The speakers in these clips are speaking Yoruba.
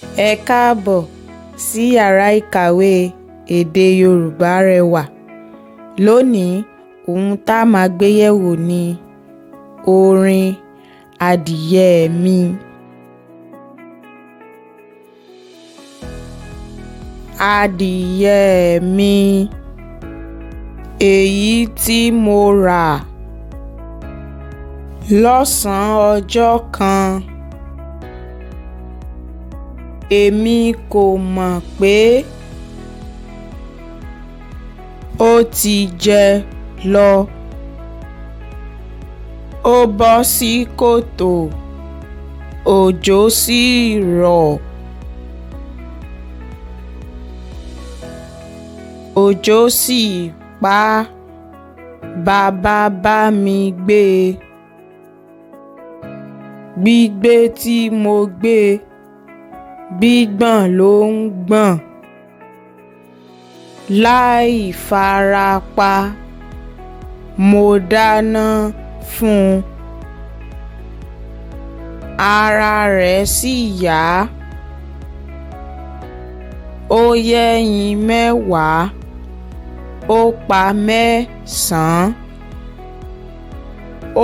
Ẹ káàbọ̀ sí yàrá ìkàwé èdè Yorùbá Rẹwà. Lónìí, ohun tá a máa gbé yẹ̀wò ni orin Adìyẹ mi. Adìyẹ mi, èyí tí mo rà lọ́sàn-án ọjọ́ kan. Èmi kò mọ̀ pé ó ti jẹ lọ. Ó bọ́ sí kòtò, òjò sì rọ̀. Òjò sì pa á, bàbá bá mi gbé e. Gbígbé tí mo gbé e, gbígbọ̀n ló ń gbọ̀n. Láì farapa, mo dáná fún un. Ara rẹ̀ sì yá. Ó yẹ́yin mẹ́wàá, ó pa mẹ́sàn-án.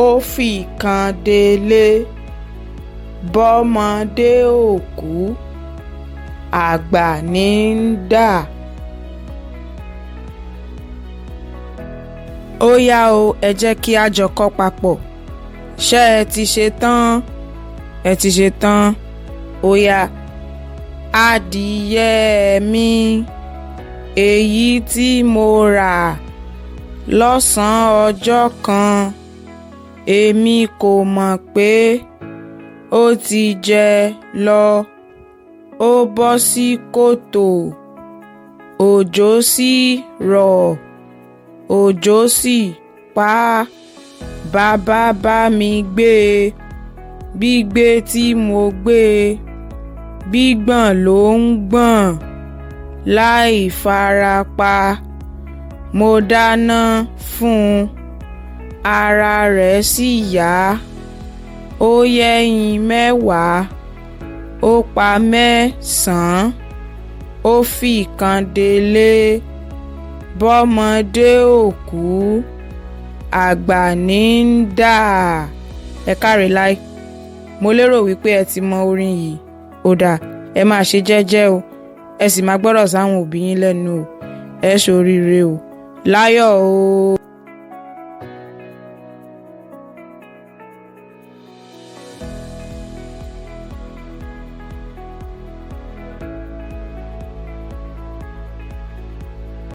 Ó fi kan délé, bọ́mọdé ò kú, àgbà ní í dà. Ó yá o, ẹ jẹ́ kí a jọ kọ papọ̀. Ṣé ẹ ti ṣe tán? Ẹ ti ṣe tán? Ó yá. Adìyẹ mi, èyí tí mo rà lọ́sàn-án ọjọ́ kan. Èmi kò mọ̀ pé ó ti jẹ lọ. Ó bọ́ sí kòtò, òjò sì rọ̀. Òjò sì pa á, bàbá bá mi gbé e. Gbígbé tí mo gbé e, gbígbọ̀n ló ń gbọ̀n. Láì farapa, mo dáná fún un. Ara rẹ̀ sì yá. Ó yẹ́yin mẹ́wàá, ó pa mẹ́sàn-án. Ó fi kan délé, bọ́mọdé ò kú, àgbà ní í dà. Ẹ káre láì. Mo lérò wípé ẹ ti mọ orin yìí. Ó dáa, ẹ máa ṣe jẹ́jẹ́ o. Ẹ sì máa gbọ́rọ̀ sáwọn òbí yín lẹ́nu o. Ẹ ṣoríire o. Láyọ̀ o.